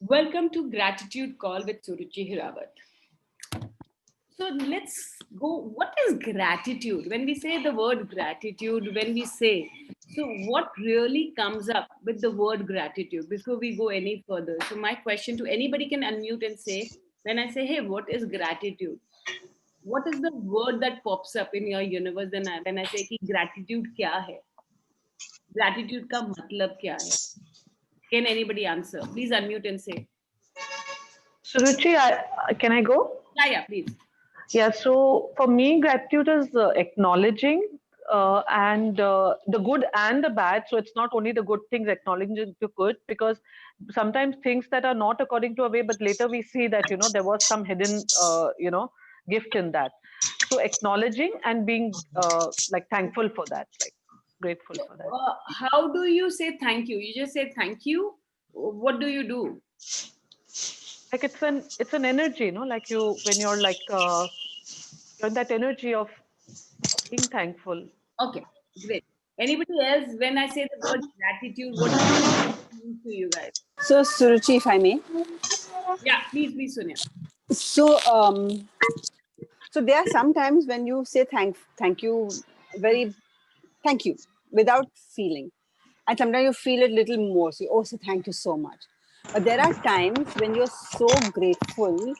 Welcome to Gratitude Call with Suruchi Hirawat. So let's go. What is gratitude? When we say the word gratitude, when we say, so what really comes up with the word gratitude before we go any further? So, my question to anybody can unmute and say, when I say, hey, what is gratitude? What is the word that pops up in your universe when I say कि gratitude क्या है? Gratitude का मतलब क्या है? Can anybody answer? Please unmute and say. Suruchi, can I go? Yeah, please. Yeah, so for me, gratitude is acknowledging and the good and the bad. So it's not only the good things, acknowledging the good, because sometimes things that are not according to our way, but later we see that, there was some hidden, gift in that. So acknowledging and being like thankful for that, like grateful So, for that. how do you say thank you? You just say thank you. What do you do? Like it's an energy, like when you're like, you're in that energy of being thankful. Okay, great. Anybody else? When I say the word gratitude, what does it mean to you guys? So, Suruchi, if I may. Yeah, please, Sonia. So, so there are some times when you say thank you, very thank you, without feeling, and sometimes you feel it little more. So, oh, so thank you so much. But there are times when you're so grateful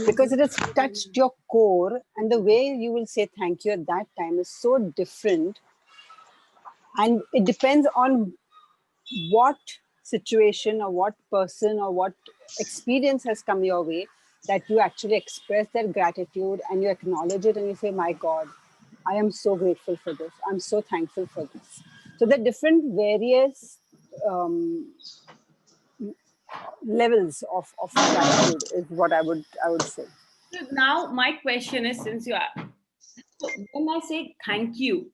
because it has touched your core, and the way you will say thank you at that time is so different, and it depends on what situation or what person or what experience has come your way that you actually express that gratitude and you acknowledge it and you say, my God, I am so grateful for this. I'm so thankful for this. So the different various levels of gratitude is what I would say. So now my question is, since you are, so when I say thank you,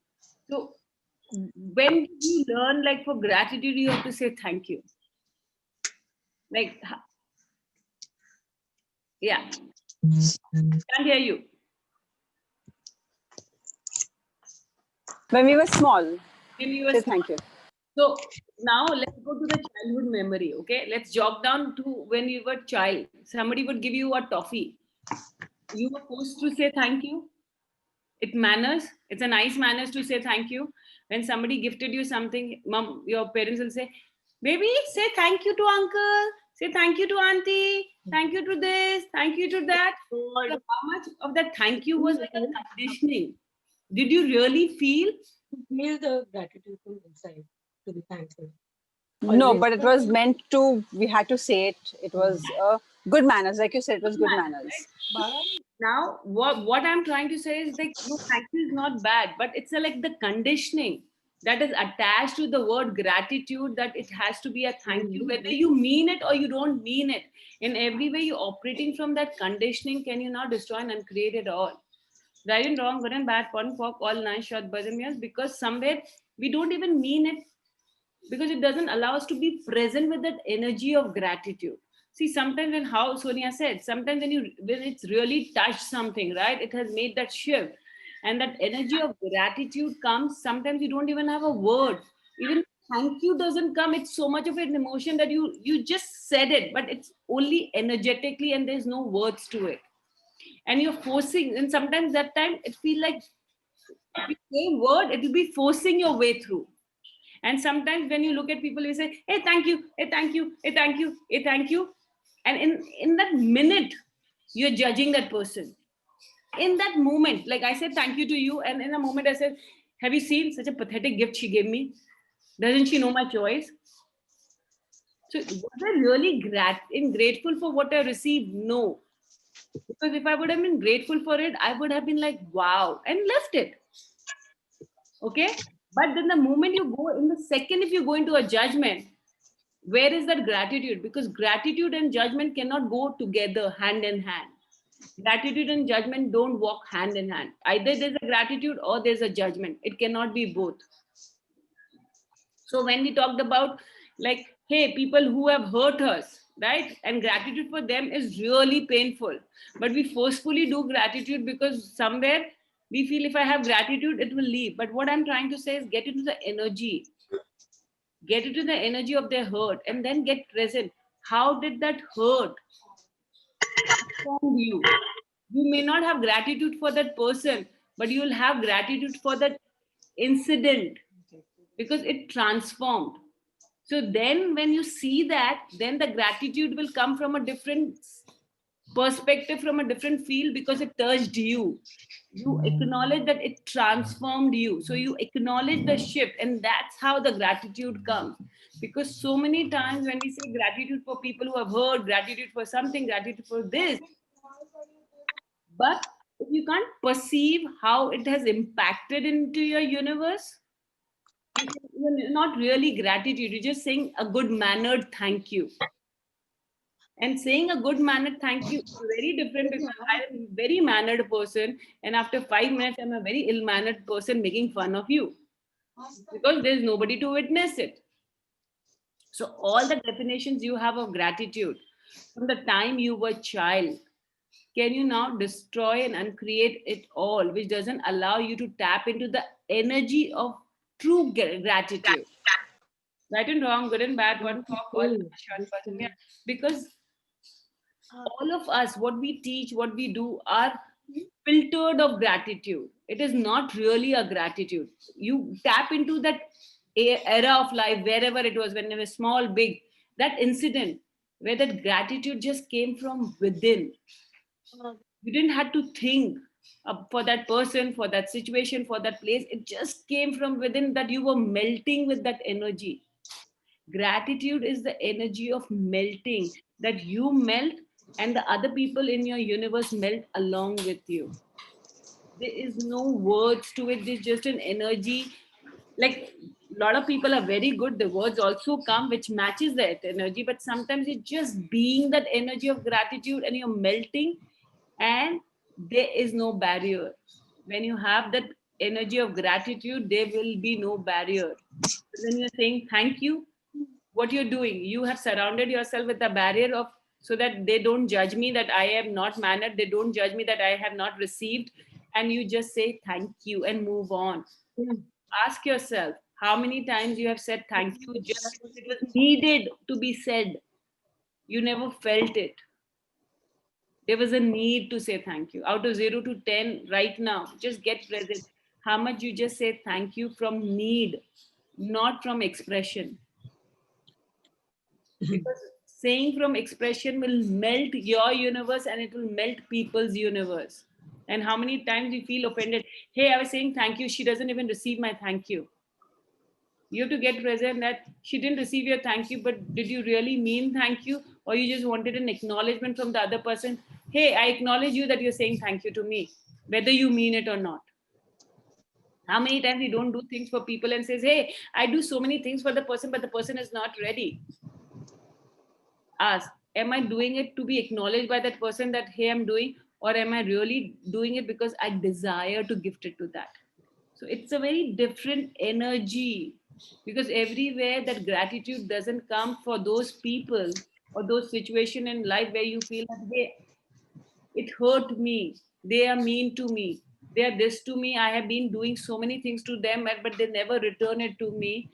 so when did you learn, like, for gratitude you have to say thank you? Like, yeah, can't hear you. When we were small, When you were say small. thank you. So now let's go to the childhood memory. Okay, let's jog down to when you were child. Somebody would give you a toffee. You were forced to say thank you. It manners. It's a nice manners to say thank you. When somebody gifted you something, mom, your parents will say, "Baby, say thank you to uncle. Say thank you to auntie. Thank you to this. Thank you to that." So how much of that thank you was like a conditioning? Did you really feel? Feel the gratitude from inside to be thankful. No, but it was meant to, we had to say it. It was good manners. Like you said, it was good manners. Now what I'm trying to say is, like, no, thank you is not bad, but it's like the conditioning that is attached to the word gratitude, that it has to be a thank you, whether you mean it or you don't mean it. In every way you're operating from that conditioning. Can you not destroy and uncreate it all? Right and wrong, good and bad, fun, fuck, all nice, short, bottom, yes, because somewhere we don't even mean it, because it doesn't allow us to be present with that energy of gratitude. See, sometimes, when, how Sonia said, sometimes when it's really touched something, right, it has made that shift, and that energy of gratitude comes. Sometimes you don't even have a word. Even thank you doesn't come. It's so much of an emotion that you just said it, but it's only energetically, and there's no words to it, and you're forcing. And sometimes that time it feel like, if you say word, it will be forcing your way through. And sometimes when you look at people, you say, hey, thank you, hey, thank you, hey, thank you, hey, thank you. And in that minute, you're judging that person. In that moment, like I said, thank you to you. And in a moment, I said, have you seen such a pathetic gift she gave me? Doesn't she know my choice? So was I really grateful for what I received? No. Because if I would have been grateful for it, I would have been like, wow, and left it. Okay. But then the moment you go, in the second, if you go into a judgment, where is that gratitude? Because gratitude and judgment cannot go together hand in hand. Gratitude and judgment don't walk hand in hand. Either there's a gratitude or there's a judgment. It cannot be both. So when we talked about, like, hey, people who have hurt us, right, and gratitude for them is really painful, but we forcefully do gratitude because somewhere we feel, if I have gratitude it will leave. But what I'm trying to say is, get into the energy of their hurt, and then get present. how did that hurt transform you? You may not have gratitude for that person, but you will have gratitude for that incident because it transformed. So then when you see that, then the gratitude will come from a different perspective, from a different field, because it touched you. You acknowledge that it transformed you. So you acknowledge the shift, and that's how the gratitude comes. Because so many times when we say gratitude for people who have heard, gratitude for something, gratitude for this, but if you can't perceive how it has impacted into your universe, you're not really gratitude. You're just saying a good mannered thank you. And saying a good mannered thank you is very different, because I am a very mannered person, and after 5 minutes, I'm a very ill mannered person making fun of you because there's nobody to witness it. So, all the definitions you have of gratitude from the time you were child, can you now destroy and uncreate it all, which doesn't allow you to tap into the energy of true gratitude? Right and wrong, good and bad, one cock, all short person. Yeah. Because all of us, what we teach, what we do, are filtered of gratitude. It is not really a gratitude. You tap into that era of life, wherever it was, when it was small, big, that incident where that gratitude just came from within. You didn't have to think for that person, for that situation, for that place. It just came from within, that you were melting with that energy. Gratitude is the energy of melting, that you melt and the other people in your universe melt along with you. There is no words to it. There's just an energy. Like, a lot of people are very good. The words also come, which matches that energy. But sometimes it's just being that energy of gratitude, and you're melting, and there is no barrier. When you have that energy of gratitude, there will be no barrier. When you're saying thank you, what you're doing, you have surrounded yourself with a barrier of, so that they don't judge me that I am not mannered, they don't judge me that I have not received, and you just say thank you and move on. Ask yourself how many times you have said thank you just because it was needed to be said. You never felt it. There was a need to say thank you. Out of 0 to 10 right now, just get present. How much you just say thank you from need, not from expression. Because saying from expression will melt your universe, and it will melt people's universe. And how many times you feel offended? Hey, I was saying thank you, she doesn't even receive my thank you. You have to get present that she didn't receive your thank you, but did you really mean thank you, or you just wanted an acknowledgement from the other person? Hey, I acknowledge you that you're saying thank you to me, whether you mean it or not. How many times we don't do things for people and says, hey, I do so many things for the person, but the person is not ready. Ask, am I doing it to be acknowledged by that person that, hey, I'm doing, or am I really doing it because I desire to gift it to that? So it's a very different energy, because everywhere that gratitude doesn't come for those people or those situations in life where you feel that, hey, it hurt me, they are mean to me, they are this to me, I have been doing so many things to them, but they never return it to me.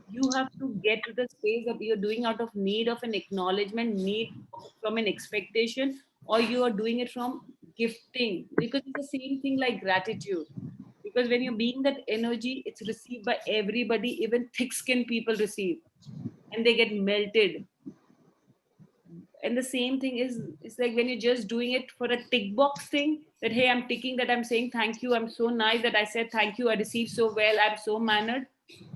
You have to get to the space that you're doing out of need of an acknowledgement, need from an expectation, or you are doing it from gifting, because it's the same thing like gratitude. Because when you're being that energy, it's received by everybody, even thick skinned people receive, and they get melted. And the same thing is, it's like when you're just doing it for a tick box thing, that hey, I'm ticking that I'm saying thank you, I'm so nice that I said thank you, I received so well, I'm so mannered.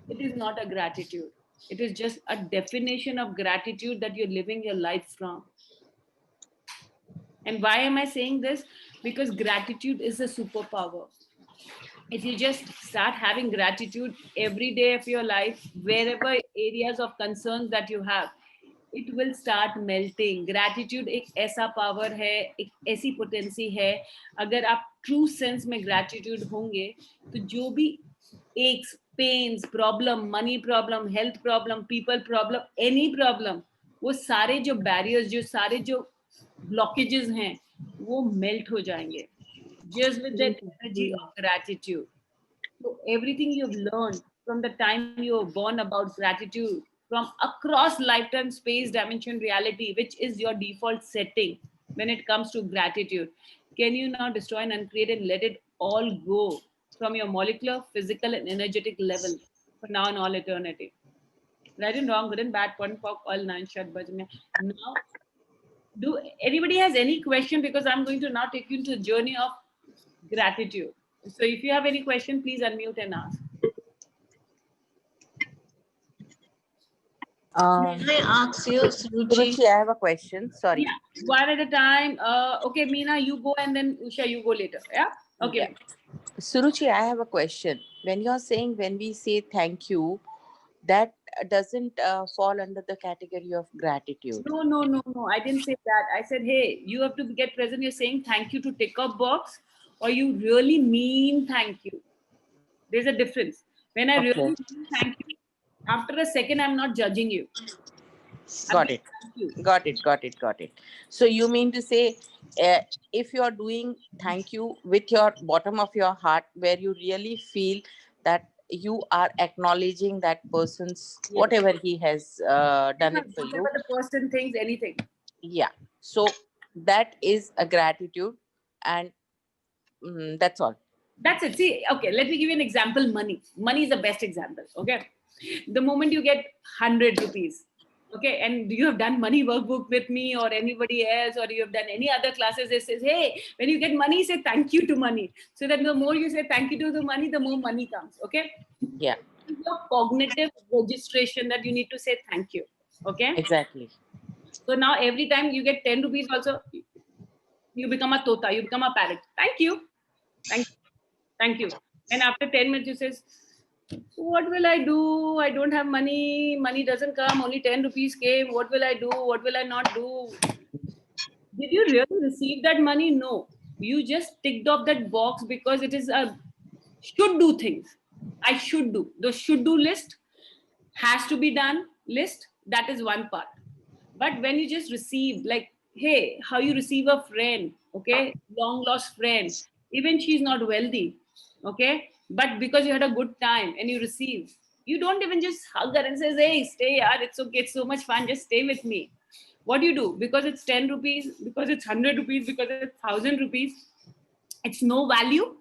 It is not a gratitude. It is just a definition of gratitude that you're living your life from. And why am I saying this? Because gratitude is a superpower. If you just start having gratitude every day of your life, wherever areas of concerns that you have, it will start melting. Gratitude एक ऐसा power है, एक ऐसी potency है. अगर आप true sense में gratitude होंगे, तो जो भी aches, pains, problem, money problem, health problem, people problem, any problem, वो सारे जो barriers, जो सारे जो blockages हैं, वो melt हो जाएंगे. Just with that energy of gratitude. So everything you've learned from the time you were born about gratitude, from across lifetime, space, dimension, reality, which is your default setting when it comes to gratitude. Can you now destroy and uncreate and let it all go from your molecular, physical, and energetic level for now and all eternity? Right and wrong, good and bad, point for all nine shut bajne. Now, do anybody has any question? Because I'm going to now take you into the journey of gratitude. So if you have any question, please unmute and ask. Can I ask you, Suruchi? Suruchi, I have a question. Sorry. Yeah, one at a time. Okay, Meena, you go, and then Usha, you go later. Yeah. Okay. Yeah. Suruchi, I have a question. When you're saying when we say thank you, that doesn't fall under the category of gratitude. No, no, no, no. I didn't say that. I said, hey, you have to get present. You're saying thank you to tick off box, or you really mean thank you. There's a difference. When I really Okay. mean thank you, after a second, I'm not judging you. Got it. Thank you. Got it. Got it. Got it. So you mean to say, if you're doing thank you with your bottom of your heart, where you really feel that you are acknowledging that person's Yes. whatever he has done it for you. Whatever the person thinks, anything. Yeah. So that is a gratitude, and that's all. That's it. See, okay, let me give you an example. Money. Money is the best example. Okay. The moment you get 100 rupees, okay, and you have done money workbook with me or anybody else, or you have done any other classes, it says, hey, when you get money, say thank you to money. So that the more you say thank you to the more money comes. Okay. Yeah. It's your cognitive registration that you need to say thank you. Okay. Exactly. So now every time you get 10 rupees also, you become a tota, you become a parrot. Thank you. Thank you. Thank you. And after 10 minutes, you says, what will I do? I don't have money. Money doesn't come. Only 10 rupees came. What will I do? What will I not do? Did you really receive that money? No. You just ticked off that box because it is a should do things. I should do. The should do list has to be done list. That is one part. But when you just receive, like, hey, how you receive a friend, okay, long lost friend, even she's not wealthy, okay, but because you had a good time and you receive, you don't even just hug her and says, hey, stay, yaar, it's okay, it's so much fun, just stay with me. What do you do? Because it's 10 rupees, because it's 100 rupees, because it's 1,000 rupees, it's no value,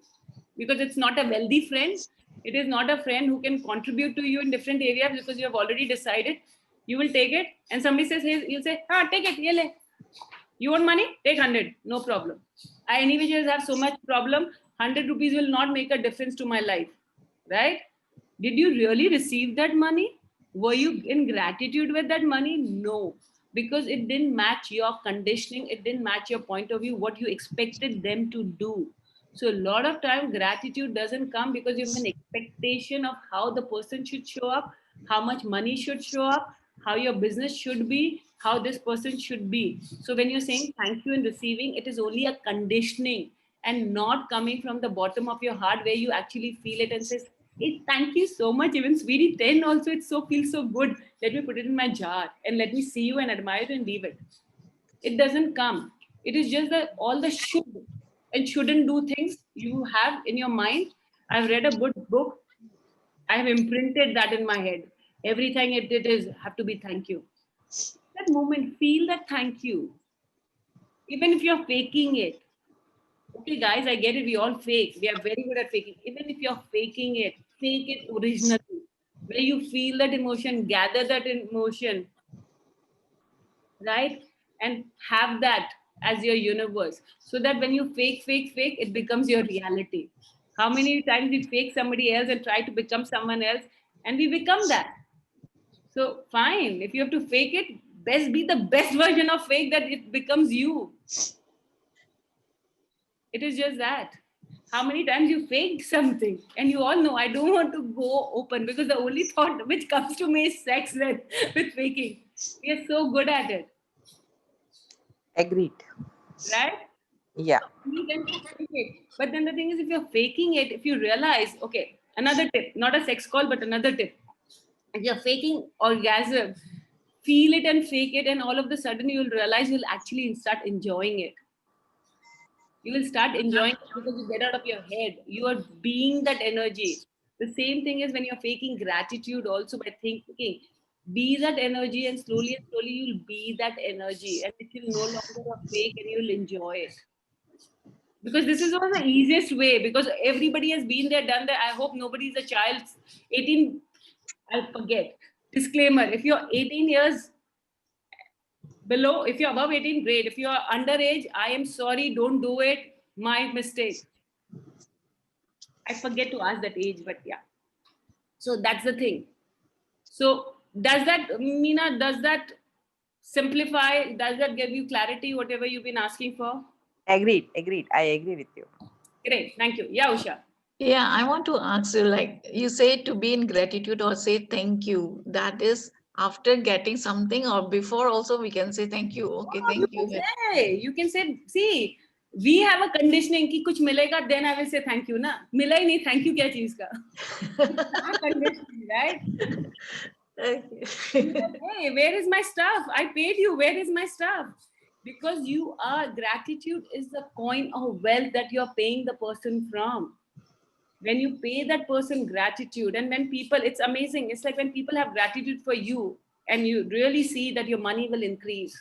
because it's not a wealthy friend. It is not a friend who can contribute to you in different areas because you have already decided. You will take it, and somebody says, hey, you'll say, take it, ye le. You want money? Take 100, no problem. I anyway just have so much problem. 100 rupees will not make a difference to my life, right? Did you really receive that money? Were you in gratitude with that money? No, because it didn't match your conditioning. It didn't match your point of view, what you expected them to do. So a lot of time gratitude doesn't come because you have an expectation of how the person should show up, how much money should show up, how your business should be, how this person should be. So when you're saying thank you and receiving, it is only a conditioning and not coming from the bottom of your heart where you actually feel it and says, hey, thank you so much. Even sweetie 10 also, it so feels so good. Let me put it in my jar and let me see you and admire it and leave it. It doesn't come. It is just that all the should and shouldn't do things you have in your mind. I've read a good book. I have imprinted that in my head. Everything it did is have to be thank you. That moment, feel that thank you. Even if you're faking it. Okay, guys, I get it. We all fake. We are very good at faking. Even if you're faking it, fake it originally. Where you feel that emotion, gather that emotion, right? And have that as your universe. So that when you fake, it becomes your reality. How many times we fake somebody else and try to become someone else and we become that? So fine. If you have to fake it, best be the best version of fake that it becomes you. It is just that. How many times you faked something? And you all know I don't want to go open because the only thought which comes to me is sex with faking. We are so good at it. Agreed. Right? Yeah. But then the thing is, if you're faking it, if you realize, okay, another tip, not a sex call, but another tip. If you're faking orgasm, feel it and fake it, and all of a sudden you'll realize you'll actually start enjoying it. You will start enjoying it because you get out of your head. You are being that energy. The same thing is when you're faking gratitude also by thinking, Be that energy, and slowly you'll be that energy, and it will no longer a fake, and you'll enjoy it. Because this is one of the easiest way, because everybody has been there, done that. I hope nobody is a child. 18, I'll forget. Disclaimer, if you're 18 years below, if you're above 18, great. If you're underage, I am sorry, don't do it. My mistake. I forget to ask that age, but yeah. So that's the thing. So does that, Meena, does that simplify, does that give you clarity, whatever you've been asking for? Agreed. I agree with you. Great, thank you. Yeah, Usha. Yeah, I want to ask you, like you say, to be in gratitude or say thank you. That is after getting something or before also we can say thank you. Okay, thank you. You can say, see, we have a conditioning ki kuch milega, then I will say thank you, na. Mila hi nahi, thank you kya cheez ka? Our conditioning, right? Okay. Hey, where is my stuff? I paid you. Where is my stuff? Because you are, gratitude is the coin of wealth that you're paying the person from. When you pay that person gratitude, and when people, it's amazing. It's like when people have gratitude for you, and you really see that your money will increase,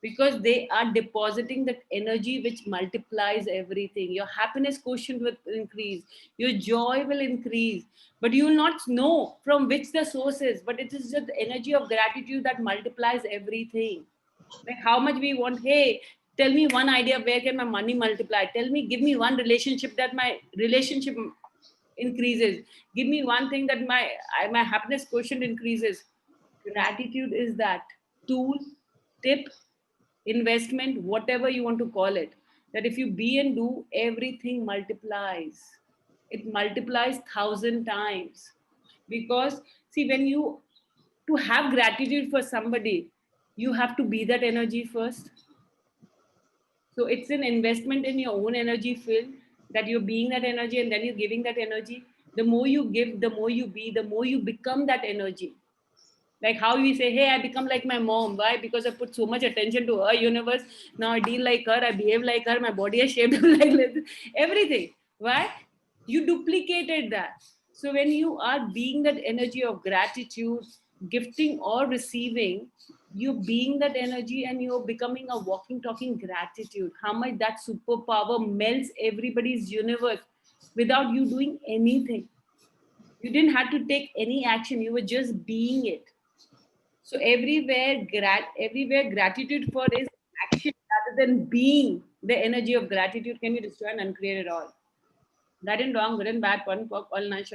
because they are depositing that energy which multiplies everything. Your happiness quotient will increase, your joy will increase, but you will not know from which the source is, but it is just the energy of gratitude that multiplies everything. Like how much we want, hey, tell me one idea, where can my money multiply? Tell me, give me one relationship that my relationship increases. Give me one thing that my happiness quotient increases. Gratitude is that tool, tip, investment, whatever you want to call it, that if you be and do, everything multiplies. It multiplies 1,000 times. Because see, when you, to have gratitude for somebody, you have to be that energy first. So it's an investment in your own energy field, that you're being that energy and then you're giving that energy. The more you give, the more you be, the more you become that energy. Like how we say, hey, I become like my mom. Why? Because I put so much attention to her universe. Now I deal like her, I behave like her, my body is shaped like this, everything. Why? You duplicated that. So when you are being that energy of gratitude, gifting or receiving, you're being that energy and you're becoming a walking, talking gratitude. How much that superpower melts everybody's universe without you doing anything. You didn't have to take any action, you were just being it. So everywhere gratitude for is action rather than being the energy of gratitude. Can you destroy and uncreate it all? Right and wrong, good and bad, fun, pork, all nice.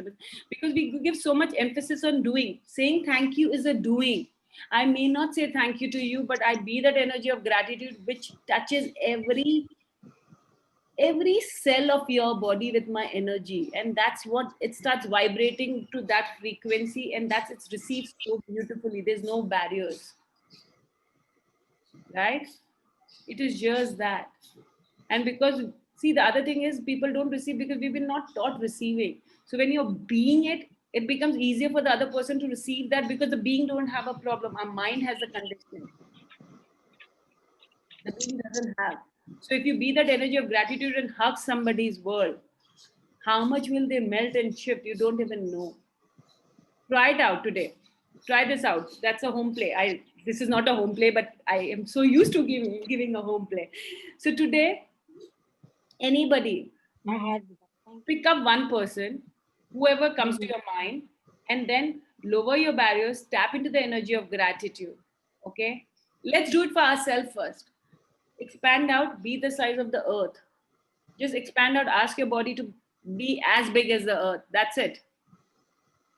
Because we give so much emphasis on doing. Saying thank you is a doing. I may not say thank you to you, but I be that energy of gratitude which touches every cell of your body with my energy, and that's what it starts vibrating to that frequency, and that's it's received so beautifully. There's no barriers, right? It is just that. And because see, the other thing is people don't receive because we've been not taught receiving. So when you're being it, it becomes easier for the other person to receive that, because the being don't have a problem, our mind has a conditioning, the being doesn't have. So if you be that energy of gratitude and hug somebody's world, how much will they melt and shift? You don't even know. Try it out today. Try this out. That's a home play. This is not a home play, but I am so used to giving a home play. So today, anybody, I had pick up one person, whoever comes to your mind, and then lower your barriers, tap into the energy of gratitude. Okay? Let's do it for ourselves first. Expand out, be the size of the earth. Just expand out, ask your body to be as big as the earth. That's it.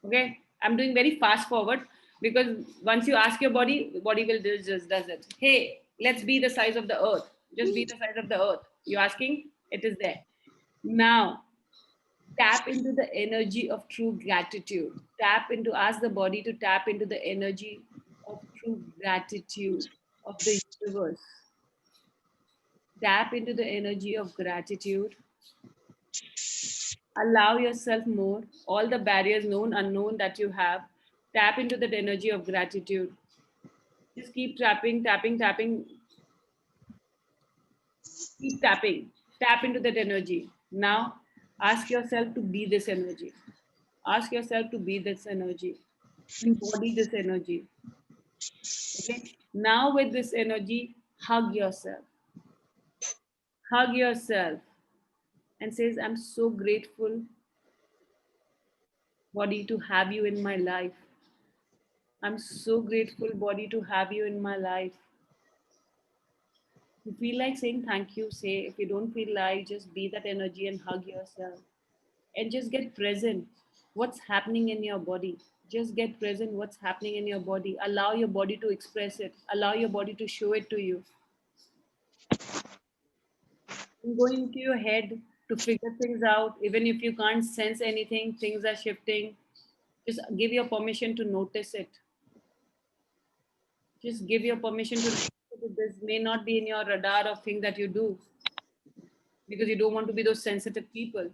Okay, I'm doing very fast forward, because once you ask your body, the body will just does it. Hey, let's be the size of the earth. Just be the size of the earth. You're asking, it is there. Now tap into the energy of true gratitude. Tap into, ask the body to tap into the energy of true gratitude of the universe. Tap into the energy of gratitude. Allow yourself more, all the barriers, known, unknown, that you have. Tap into that energy of gratitude. Just keep tapping. Keep tapping. Tap into that energy. Now, ask yourself to be this energy. Ask yourself to be this energy. Embody this energy. Okay. Now with this energy, hug yourself. Hug yourself and says, I'm so grateful, body, to have you in my life. I'm so grateful, body, to have you in my life. If you feel like saying thank you, say. If you don't feel like, just be that energy and hug yourself. And just get present. What's happening in your body? Just get present what's happening in your body. Allow your body to express it. Allow your body to show it to you. Go into your head to figure things out. Even if you can't sense anything, things are shifting. Just give your permission to notice it. Just give your permission to notice it. This may not be in your radar of things that you do because you don't want to be those sensitive people.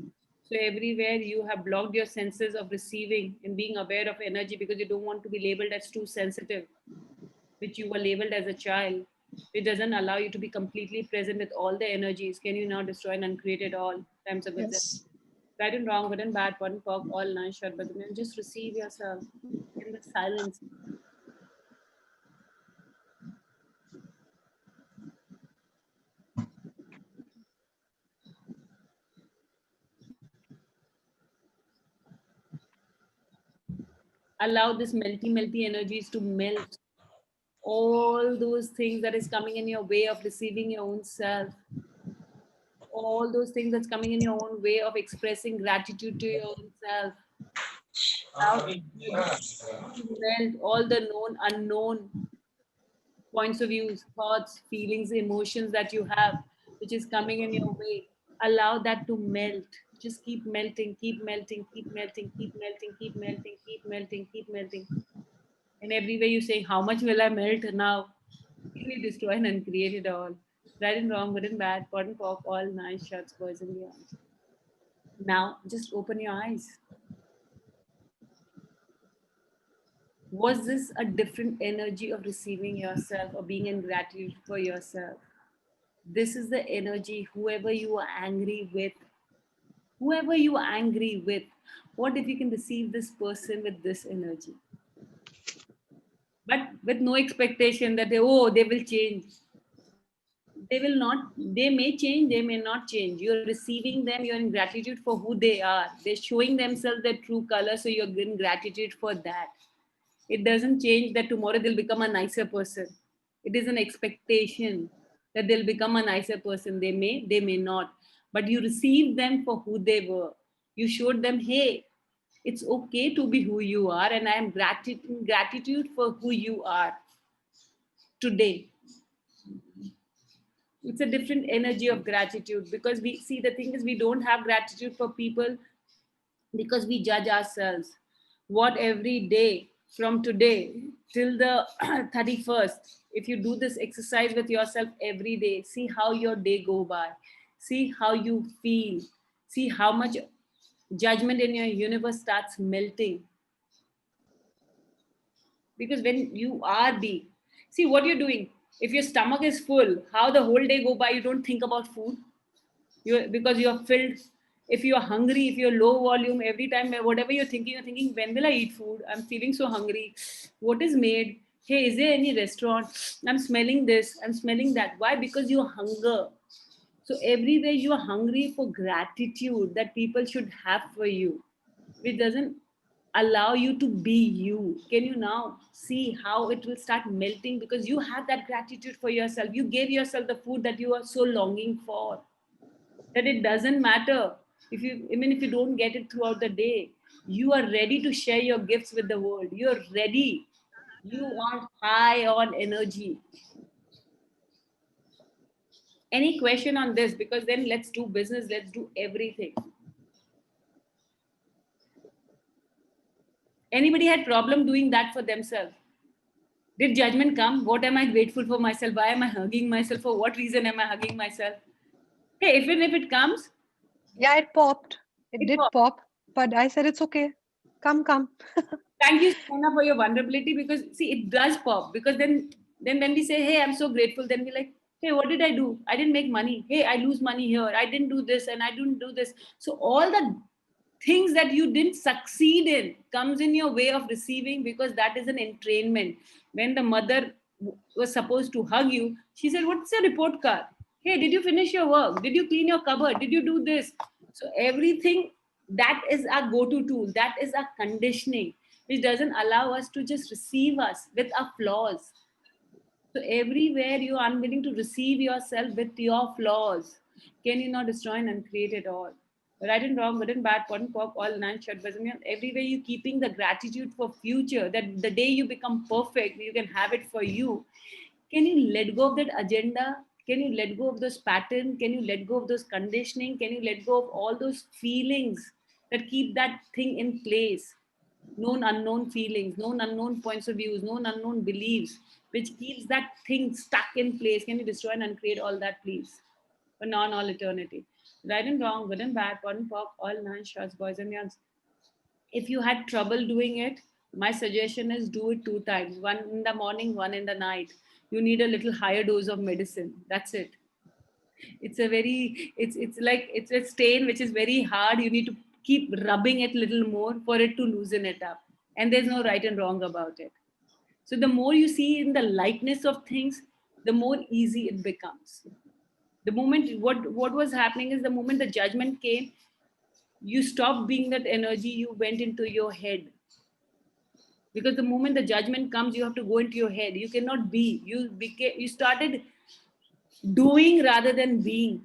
So everywhere you have blocked your senses of receiving and being aware of energy because you don't want to be labeled as too sensitive, which you were labeled as a child. It doesn't allow you to be completely present with all the energies. Can you now destroy and uncreate it all? Times of good. Yes. Right and wrong, good and bad, pot and pork, all nine shut, but then just receive yourself in the silence. Allow this melty energies to melt all those things that is coming in your way of receiving your own self, all those things that's coming in your own way of expressing gratitude to your own self. Allow to melt all the known unknown points of views, thoughts, feelings, emotions that you have, which is coming in your way. Allow that to melt. Just keep melting, keep melting, keep melting, keep melting, keep melting, keep melting, keep melting. And everywhere you say, how much will I melt now? Really destroy and uncreate it all. Right and wrong, good and bad, pot and pork, all nine shots, boys and beyond. Now, just open your eyes. Was this a different energy of receiving yourself or being in gratitude for yourself? This is the energy, whoever you are angry with, what if you can receive this person with this energy? But with no expectation that they will change. They will not, they may change, they may not change. You're receiving them, you're in gratitude for who they are. They're showing themselves their true color, so you're in gratitude for that. It doesn't change that tomorrow they'll become a nicer person. It is an expectation that they'll become a nicer person. They may not. But you received them for who they were. You showed them, hey, it's okay to be who you are, and I am gratitude for who you are today. It's a different energy of gratitude because we see, the thing is, we don't have gratitude for people because we judge ourselves. What every day from today till the 31st, if you do this exercise with yourself every day, see how your day go by, see how you feel, see how much judgment in your universe starts melting. Because when you are big, see what you're doing. If your stomach is full, how the whole day go by, you don't think about food. Because you're filled. If you're hungry, if you're low volume, every time whatever you're thinking, when will I eat food? I'm feeling so hungry. What is made? Hey, is there any restaurant? I'm smelling this, I'm smelling that. Why? Because you hunger. So everywhere you are hungry for gratitude that people should have for you, which doesn't allow you to be you. Can you now see how it will start melting? Because you have that gratitude for yourself. You gave yourself the food that you are so longing for. That it doesn't matter if you, even if you don't get it throughout the day, you are ready to share your gifts with the world. You're ready. You are high on energy. Any question on this? Because then let's do business, let's do everything. Anybody had problem doing that for themselves? Did judgment come? What am I grateful for myself? Why am I hugging myself? For what reason am I hugging myself? Hey, even if it comes, Yeah, it popped. It it did pops. pop, but I said it's okay. Come. Thank you, Sona, for your vulnerability, because see, it does pop. Because then when we say, hey, I'm so grateful, then we're like, hey, what did I do? I didn't make money. Hey, I lose money here. I didn't do this and I didn't do this. So all the things that you didn't succeed in comes in your way of receiving, because that is an entrainment. When the mother was supposed to hug you, she said, what's your report card? Hey, did you finish your work? Did you clean your cupboard? Did you do this? So everything, that is our go-to tool. That is our conditioning, which doesn't allow us to just receive us with our flaws. So everywhere you are unwilling to receive yourself with your flaws, can you not destroy and uncreate it all? Right and wrong, good and bad, pot and pop, all nine shut buzzing. Everywhere you keeping the gratitude for future, that the day you become perfect, you can have it for you. Can you let go of that agenda? Can you let go of those patterns? Can you let go of those conditioning? Can you let go of all those feelings that keep that thing in place? Known unknown feelings, known unknown points of views, known unknown beliefs, which keeps that thing stuck in place. Can you destroy and uncreate all that, please? For non all eternity. Right and wrong, good and bad, pot and pop, all nine shots, boys and girls. If you had trouble doing it, my suggestion is do it 2 times, one in the morning, one in the night. You need a little higher dose of medicine. That's it. It's a very, it's like it's a stain which is very hard. You need to keep rubbing it a little more for it to loosen it up. And there's no right and wrong about it. So the more you see in the lightness of things, the more easy it becomes. The moment what was happening is, the moment the judgment came, you stopped being that energy, you went into your head. Because the moment the judgment comes, you have to go into your head. You cannot be. You started doing rather than being.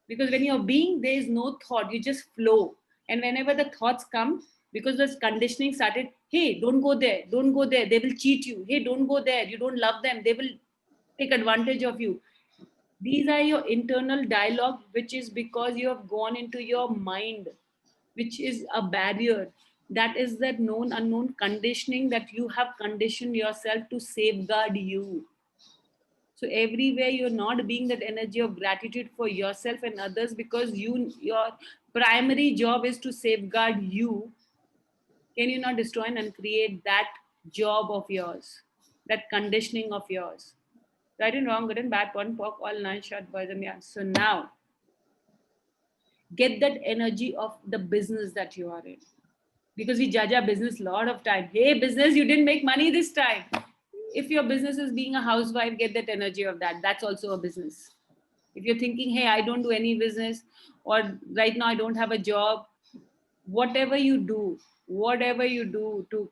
Because when you're being, there is no thought, you just flow. And whenever the thoughts come, because this conditioning started, hey, don't go there, don't go there, they will cheat you. Hey, don't go there, you don't love them, they will take advantage of you. These are your internal dialogue, which is because you have gone into your mind, which is a barrier. That is that known unknown conditioning that you have conditioned yourself to safeguard you. So everywhere you're not being that energy of gratitude for yourself and others, because your primary job is to safeguard you. Can you not destroy and create that job of yours, that conditioning of yours? Right and wrong, good and bad, pot and pork, all nine short, boys and yeah. So now get that energy of the business that you are in. Because we judge our business a lot of time. Hey, business, you didn't make money this time. If your business is being a housewife, get that energy of that. That's also a business. If you're thinking, hey, I don't do any business, or right now I don't have a job, whatever you do to,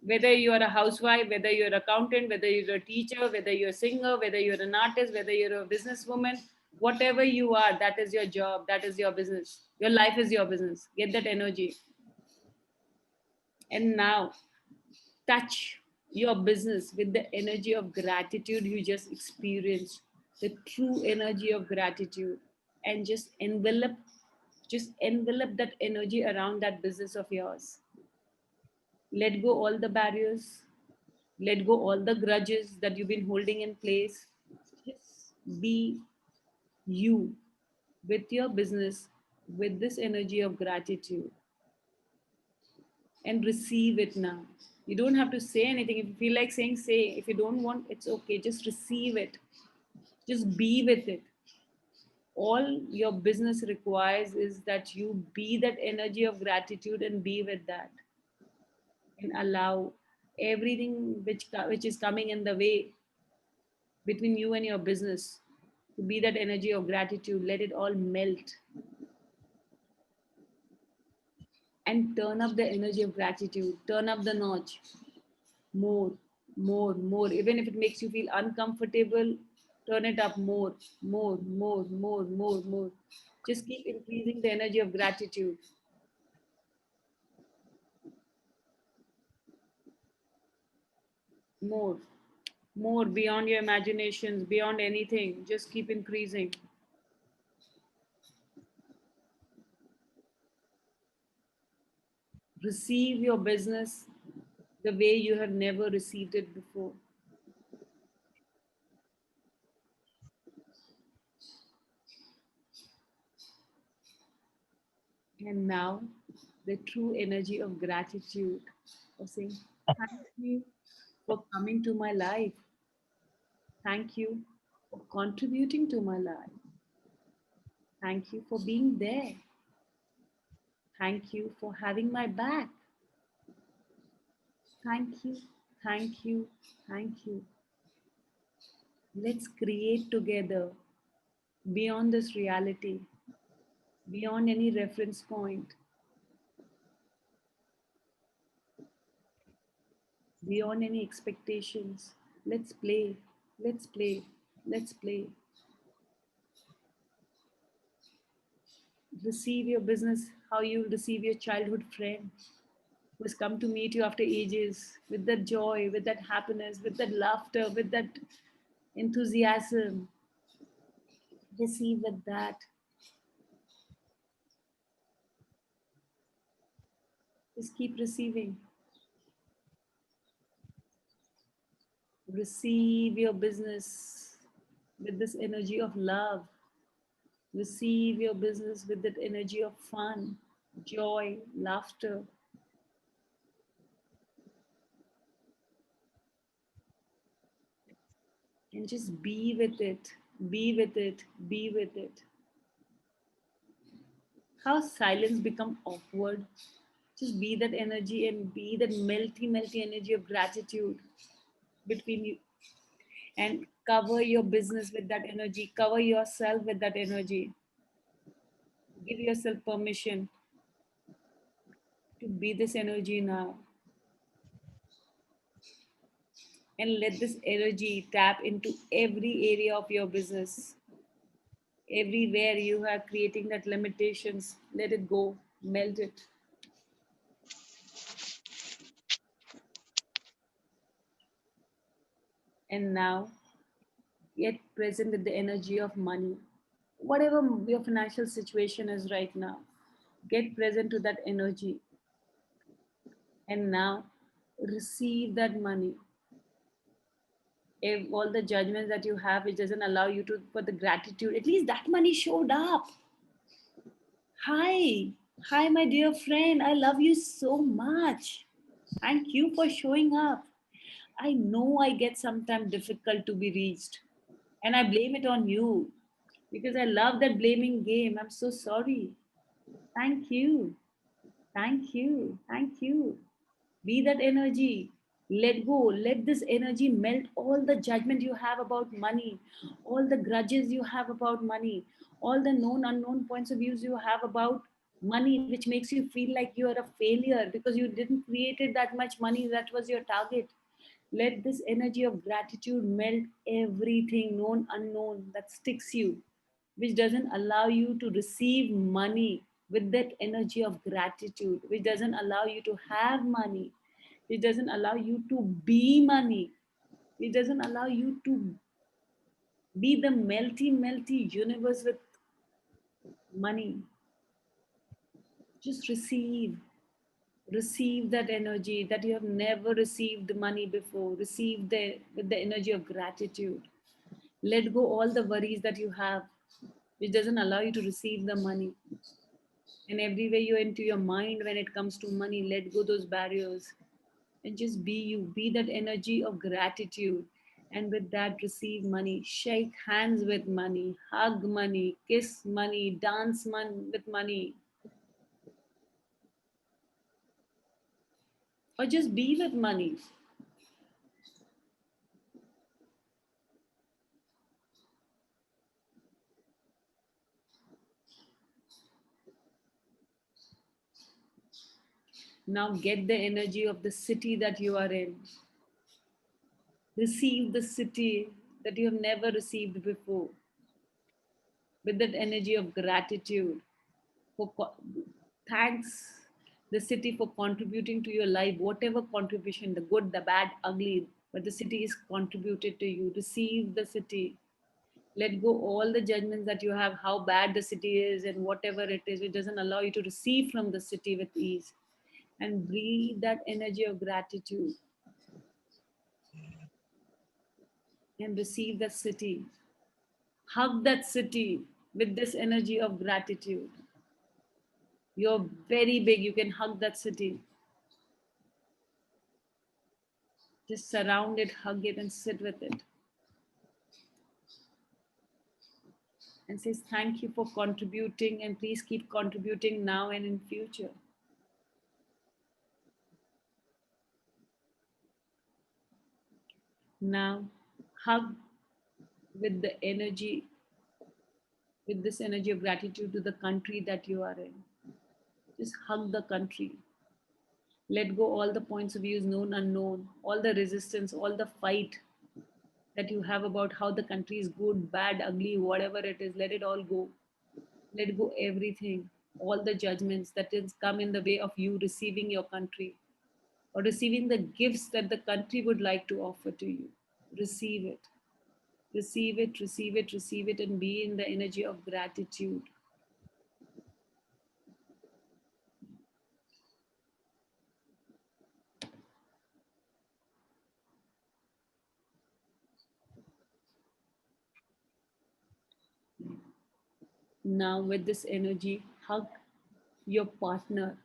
whether you're a housewife, whether you're an accountant, whether you're a teacher, whether you're a singer, whether you're an artist, whether you're a businesswoman, whatever you are, that is your job, that is your business. Your life is your business. Get that energy. And now touch your business with the energy of gratitude you just experienced, the true energy of gratitude, and just envelop that energy around that business of yours. Let go all the barriers, let go all the grudges that you've been holding in place. Just be you with your business, with this energy of gratitude, and receive it now. You don't have to say anything. If you feel like saying, say. If you don't want, it's okay. Just receive it. Just be with it. All your business requires is that you be that energy of gratitude and be with that. And allow everything which is coming in the way between you and your business to be that energy of gratitude. Let it all melt. And turn up the energy of gratitude. Turn up the notch. More, more. Even if it makes you feel uncomfortable, turn it up more, more. Just keep increasing the energy of gratitude. More beyond your imaginations, beyond anything. Just keep increasing. Receive your business the way you have never received it before. And now, the true energy of gratitude, of saying, thank you for coming to my life. Thank you for contributing to my life. Thank you for being there. Thank you for having my back. Thank you, thank you, thank you. Let's create together beyond this reality, beyond any reference point, beyond any expectations. Let's play, let's play, let's play. Receive your business how you receive your childhood friend who has come to meet you after ages with that joy, with that happiness, with that laughter, with that enthusiasm. Receive with that. Just keep receiving. Receive your business with this energy of love. Receive your business with that energy of fun, joy, laughter. And just be with it, be with it, be with it. How silence become awkward. Just be that energy and be that melty energy of gratitude between you, and cover your business with that energy, cover yourself with that energy. Give yourself permission to be this energy now, and let this energy tap into every area of your business. Everywhere you are creating that limitations, let it go, melt it. And now get present with the energy of money. Whatever your financial situation is right now, get present to that energy. And now receive that money. If all the judgments that you have, it doesn't allow you to put the gratitude, at least that money showed up. Hi, hi, my dear friend. I love you so much. Thank you for showing up. I know I get sometimes difficult to be reached, and I blame it on you because I love that blaming game. I'm so sorry. Thank you. Thank you. Thank you. Be that energy. Let go. Let this energy melt all the judgment you have about money, all the grudges you have about money, all the known, unknown points of views you have about money, which makes you feel like you are a failure because you didn't created that much money. That was your target. Let this energy of gratitude melt everything known, unknown that sticks you, which doesn't allow you to receive money with that energy of gratitude, which doesn't allow you to have money, which doesn't allow you to be money, which doesn't allow you to be the melty universe with money. Just receive. Receive that energy that you have never received money before. Receive the with the energy of gratitude. Let go all the worries that you have, which doesn't allow you to receive the money. And everywhere you into your mind when it comes to money, let go those barriers and just be you. Be that energy of gratitude. And with that, receive money. Shake hands with money. Hug money. Kiss money. Dance with money. Or just be with money. Now get the energy of the city that you are in. Receive the city that you have never received before with that energy of gratitude. Thanks the city for contributing to your life, whatever contribution, the good, the bad, ugly, but the city is contributed to you. Receive the city. Let go all the judgments that you have, how bad the city is and whatever it is. It doesn't allow you to receive from the city with ease. And breathe that energy of gratitude and receive the city. Hug that city with this energy of gratitude. You're very big. You can hug that city. Just surround it, hug it, and sit with it. and says thank you for contributing, and please keep contributing now and in future. Now hug with the energy, with this energy of gratitude to the country that you are in. Just hug the country. Let go all the points of views, known, unknown, all the resistance, all the fight that you have about how the country is good, bad, ugly, whatever it is. Let it all go. Let go everything, all the judgments that has come in the way of you receiving your country or receiving the gifts that the country would like to offer to you. Receive it. Receive it, receive it, receive it, and be in the energy of gratitude. Now, with this energy, hug your partner,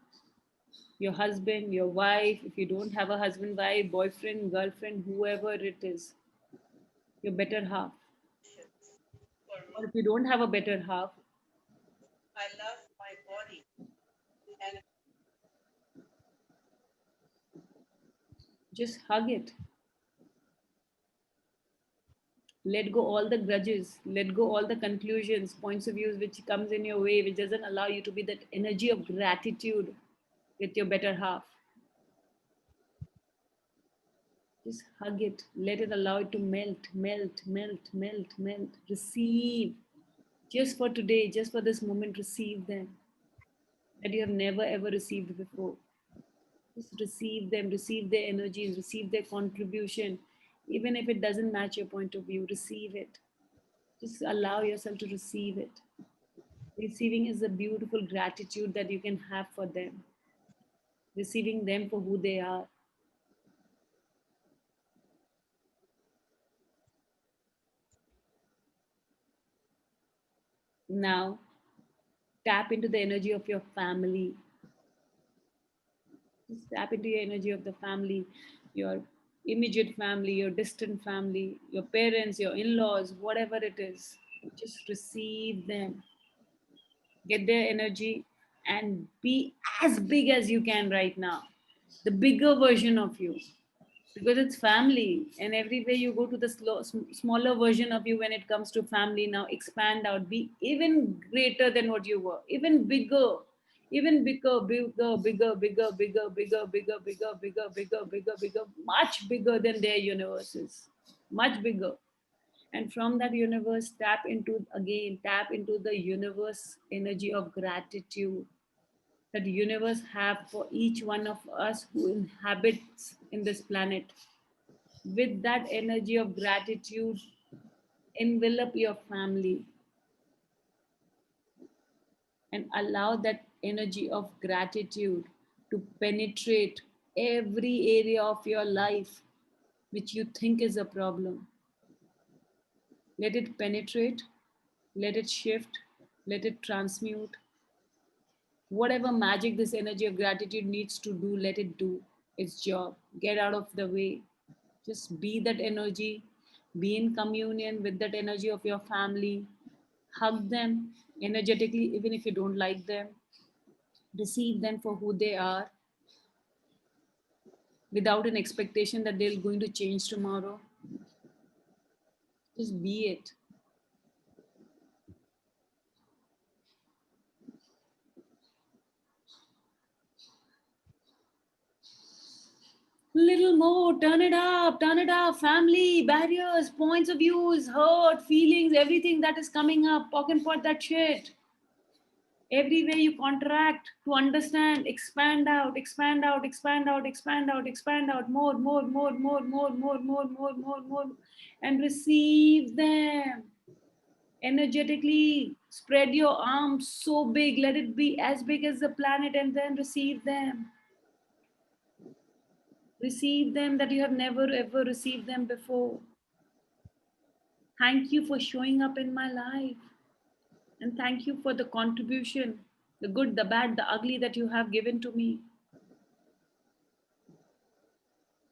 your husband, your wife. If you don't have a husband, wife, boyfriend, girlfriend, whoever it is, your better half. Or if you don't have a better half, I love my body. And just hug it. Let go all the grudges, let go all the conclusions, points of views which comes in your way, which doesn't allow you to be that energy of gratitude with your better half. Just hug it, let it allow it to melt, melt, melt, melt, melt. Receive. Just for today, just for this moment, receive them that you have never ever received before. Just receive them, receive their energies, receive their contribution. Even if it doesn't match your point of view, receive it. Just allow yourself to receive it. Receiving is a beautiful gratitude that you can have for them. Receiving them for who they are. Now, tap into the energy of your family. Just tap into your energy of the family, your immediate family, your distant family, your parents, your in laws, whatever it is. Just receive them. Get their energy and be as big as you can right now. The bigger version of you. Because it's family, and everywhere you go to the smaller version of you when it comes to family. Now expand out, be even greater than what you were, even bigger, even bigger, bigger, bigger, bigger, bigger, bigger, bigger, bigger, bigger, bigger, bigger, bigger, much bigger than their universes, much bigger. And from that universe, tap into the universe energy of gratitude that the universe have for each one of us who inhabits in this planet. With that energy of gratitude, envelop your family and allow that energy of gratitude to penetrate every area of your life which you think is a problem. Let it penetrate, let it shift, let it transmute. Whatever magic this energy of gratitude needs to do, let it do its job. Get out of the way. Just be that energy, be in communion with that energy of your family, hug them energetically, even if you don't like them, receive them for who they are without an expectation that they're going to change tomorrow. Just be it. Little more, turn it up, family, barriers, points of views, hurt, feelings, everything that is coming up, pock and pot that shit. Everywhere you contract to understand, expand out, expand out, expand out, expand out, expand out, more, more, more, more, more, more, more, more, more, more, and receive them. Energetically spread your arms so big, let it be as big as the planet, and then receive them. Receive them that you have never ever received them before. Thank you for showing up in my life. And thank you for the contribution, the good, the bad, the ugly that you have given to me.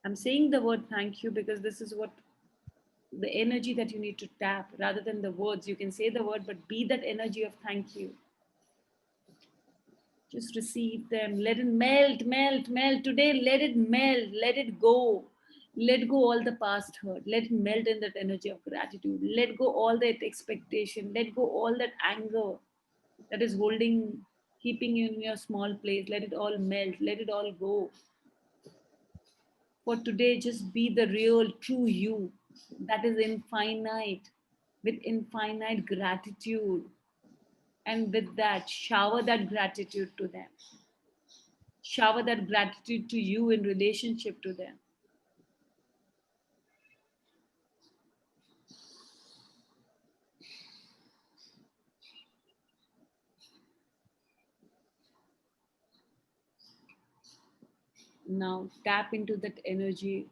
I'm saying the word thank you because this is what the energy that you need to tap rather than the words. You can say the word, but be that energy of thank you. Just receive them. Let it melt, melt, melt. Today, let it melt. Let it go. Let go all the past hurt. Let it melt in that energy of gratitude. Let go all that expectation. Let go all that anger that is holding, keeping you in your small place. Let it all melt. Let it all go. For today, just be the real, true you that is infinite, with infinite gratitude. And with that, shower that gratitude to them. Shower that gratitude to you in relationship to them. Now tap into that energy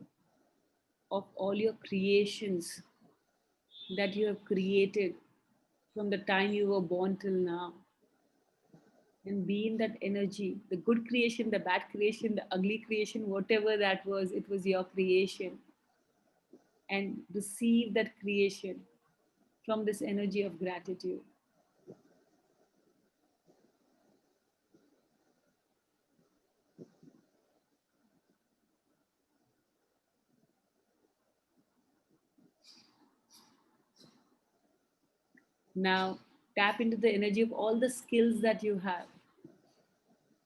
of all your creations that you have created from the time you were born till now. And be in that energy, the good creation, the bad creation, the ugly creation, whatever that was, it was your creation. And receive that creation from this energy of gratitude. Now tap into the energy of all the skills that you have.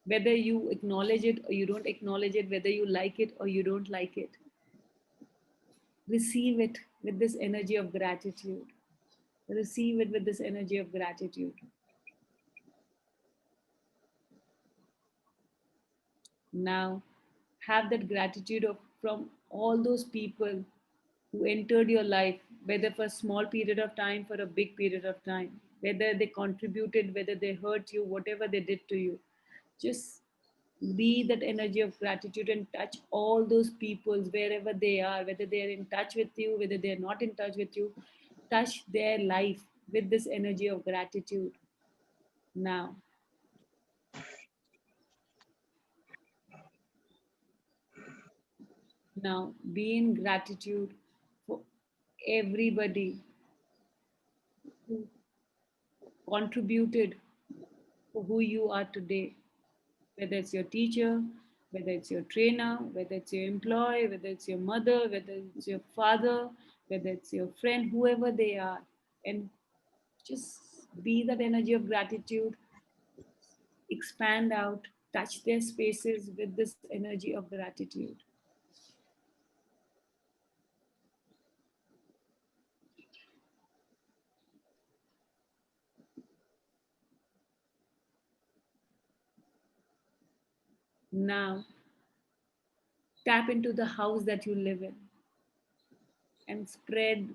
Whether you acknowledge it or you don't acknowledge it, whether you like it or you don't like it, receive it with this energy of gratitude. Receive it with this energy of gratitude. Now have that gratitude of from all those people who entered your life, whether for a small period of time, for a big period of time, whether they contributed, whether they hurt you, whatever they did to you. Just be that energy of gratitude and touch all those peoples wherever they are, whether they are in touch with you, whether they are not in touch with you. Touch their life with this energy of gratitude. Now be in gratitude for everybody who contributed for who you are today, whether it's your teacher, whether it's your trainer, whether it's your employee, whether it's your mother, whether it's your father, whether it's your friend, whoever they are. And just be that energy of gratitude, expand out, touch their spaces with this energy of gratitude. Now, tap into the house that you live in and spread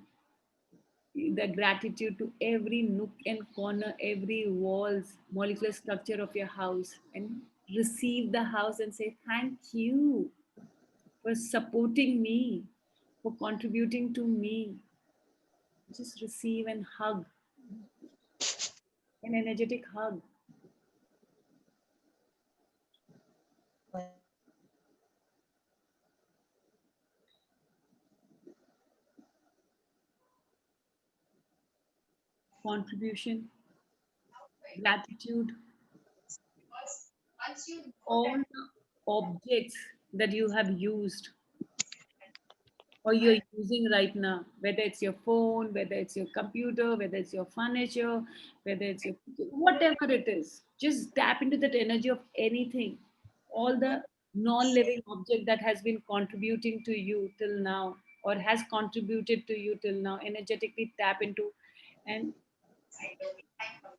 the gratitude to every nook and corner, every walls, molecular structure of your house, and receive the house and say, thank you for supporting me, for contributing to me. Just receive and hug, an energetic hug. Contribution, gratitude, all the objects that you have used or you're using right now, whether it's your phone, whether it's your computer, whether it's your furniture, whether it's your whatever it is, just tap into that energy of anything, all the non-living object that has been contributing to you till now or has contributed to you till now, energetically tap into and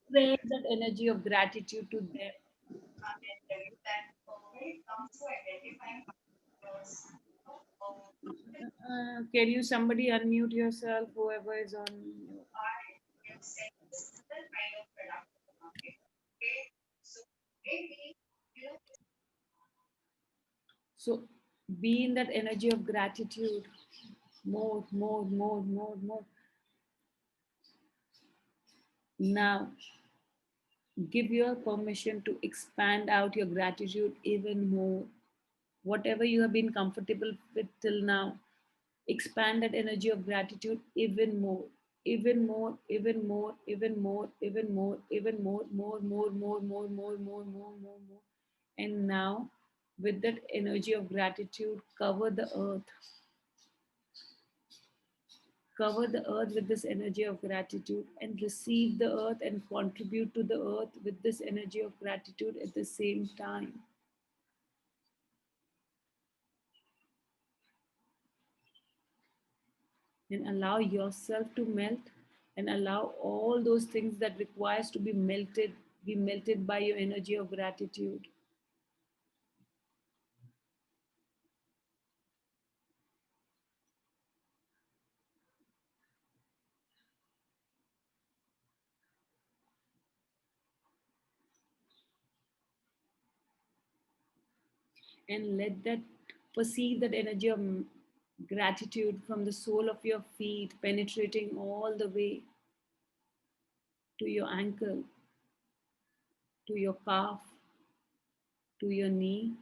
spread that energy of gratitude to them. Can you somebody unmute yourself, whoever is on? So be in that energy of gratitude. More, more, more, more, more. Now, give your permission to expand out your gratitude even more. Whatever you have been comfortable with till now, Expand that energy of gratitude even more, even more, even more, even more, even more, even more, more. And now, with that energy of gratitude, cover the earth. Cover the earth with this energy of gratitude and receive the earth and contribute to the earth with this energy of gratitude at the same time. And allow yourself to melt and allow all those things that requires to be melted by your energy of gratitude. And let that perceive that energy of gratitude from the sole of your feet penetrating all the way to your ankle, to your calf, to your knee,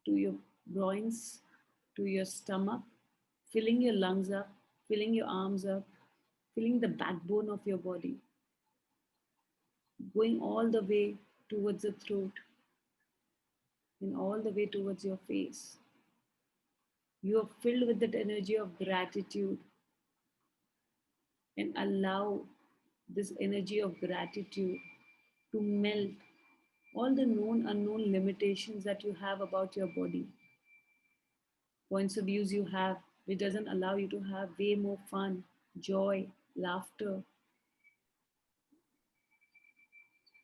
to your groins, to your stomach, filling your lungs up, filling your arms up, filling the backbone of your body, going all the way towards the throat and all the way towards your face. You are filled with that energy of gratitude and allow this energy of gratitude to melt all the known unknown limitations that you have about your body, points of views you have which doesn't allow you to have way more fun, joy, laughter,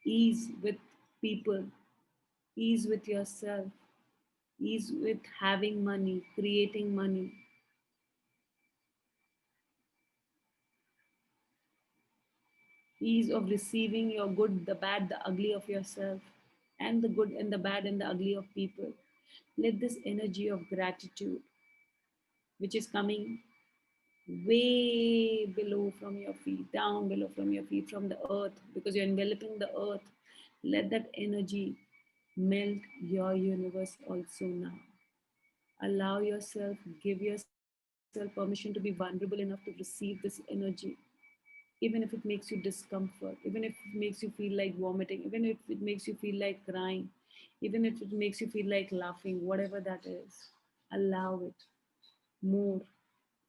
ease with people, ease with yourself, ease with having money, creating money, ease of receiving your good, the bad, the ugly of yourself, and the good and the bad and the ugly of people. Let this energy of gratitude, which is coming way below from your feet, down below from your feet, from the earth, because you're enveloping the earth, let that energy melt your universe also now. Allow yourself, give yourself permission to be vulnerable enough to receive this energy, even if it makes you discomfort, even if it makes you feel like vomiting, even if it makes you feel like crying, even if it makes you feel like laughing, whatever that is, allow it. More,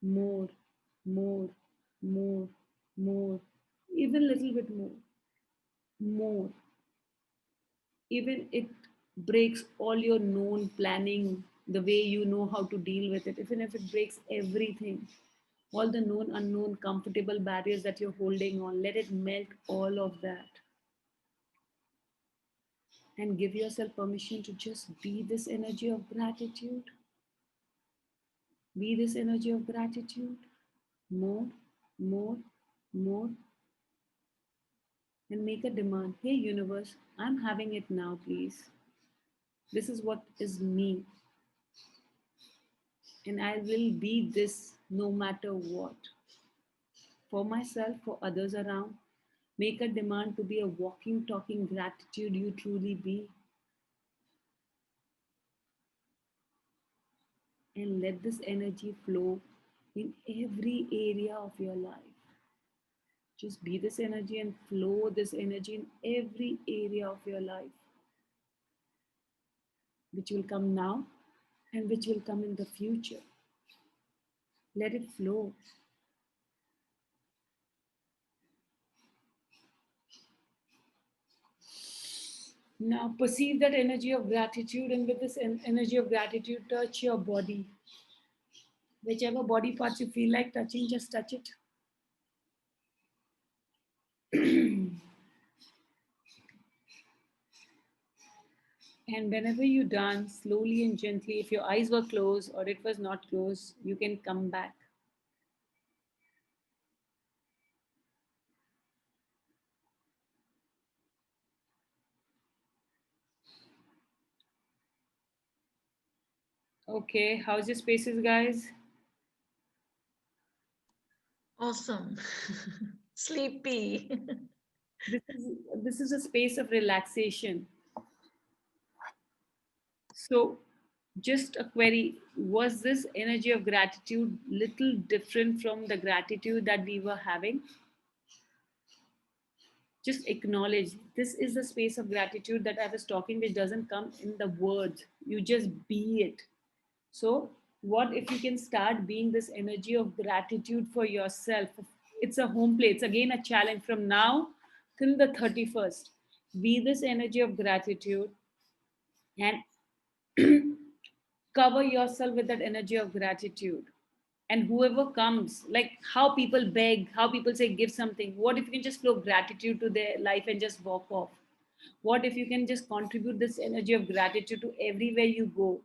more, more, more, more, even a little bit more. Even it breaks all your known planning, the way you know how to deal with it, even if it breaks everything, all the known, unknown, comfortable barriers that you're holding on, let it melt all of that. And give yourself permission to just be this energy of gratitude. Be this energy of gratitude. More, more, more. And make a demand. Hey, universe, I'm having it now, please. This is what is me. And I will be this no matter what. For myself, for others around. Make a demand to be a walking, talking gratitude you truly be. And let this energy flow in every area of your life. Just be this energy and flow this energy in every area of your life, which will come now and which will come in the future. Let it flow. Now perceive that energy of gratitude, and with this energy of gratitude, touch your body. Whichever body parts you feel like touching, just touch it. And whenever you're done, slowly and gently, if your eyes were closed or it was not closed, you can come back. Okay, how's your spaces, guys? Awesome. Sleepy. This is a space of relaxation. So Just a query, was this energy of gratitude little different from the gratitude that we were having? Just acknowledge this is the space of gratitude that I was talking, which doesn't come in the words. You just be it. So, what if you can start being this energy of gratitude for yourself? It's a home play. It's again a challenge from now till the 31st. Be this energy of gratitude and cover yourself with that energy of gratitude. And whoever comes, like how people beg, how people say, give something. What if you can just flow gratitude to their life and just walk off? What if you can just contribute this energy of gratitude to everywhere you go?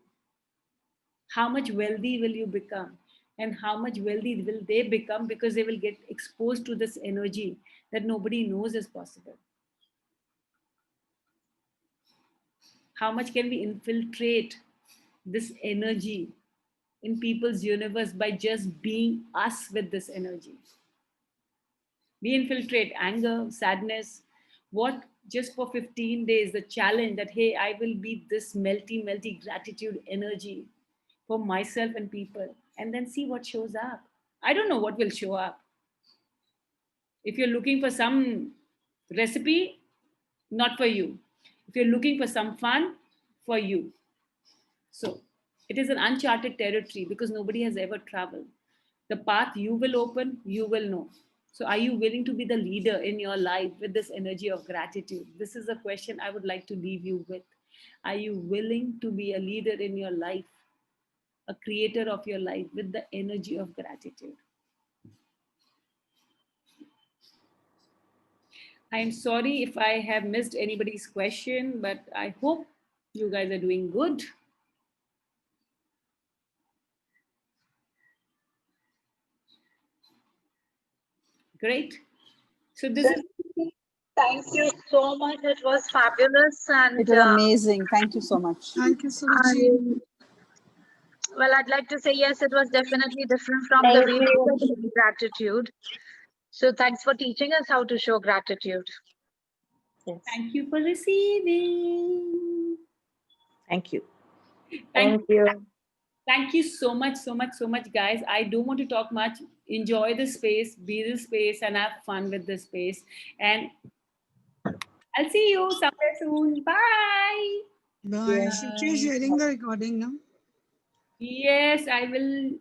How much wealthy will you become? And how much wealthy will they become because they will get exposed to this energy that nobody knows is possible? How much can we infiltrate this energy in people's universe by just being us with this energy? We infiltrate anger, sadness. What just for 15 days, the challenge that, hey, I will be this melty, melty gratitude energy for myself and people, and then see what shows up. I don't know what will show up. If you're looking for some recipe, not for you. If you're looking for some fun, for you. So it is an uncharted territory because nobody has ever traveled. The path you will open, you will know. So, are you willing to be the leader in your life with this energy of gratitude? This is a question I would like to leave you with. Are you willing to be a leader in your life, a creator of your life with the energy of gratitude? I'm sorry if I have missed anybody's question, but I hope you guys are doing good. Great. So this is Thank you so much. It was fabulous. And It was amazing. Thank you so much. Thank you, Suruchi. well, I'd like to say yes, it was definitely different from the way we were showing gratitude. So thanks for teaching us how to show gratitude. Yes. thank you for receiving. Thank you. Thank you. Thank you so much, so much, so much, guys. I don't want to talk much. Enjoy the space, be the space, and have fun with the space. And I'll see you somewhere soon. Bye. Bye. Suruchi is sharing the recording now. Yes, I will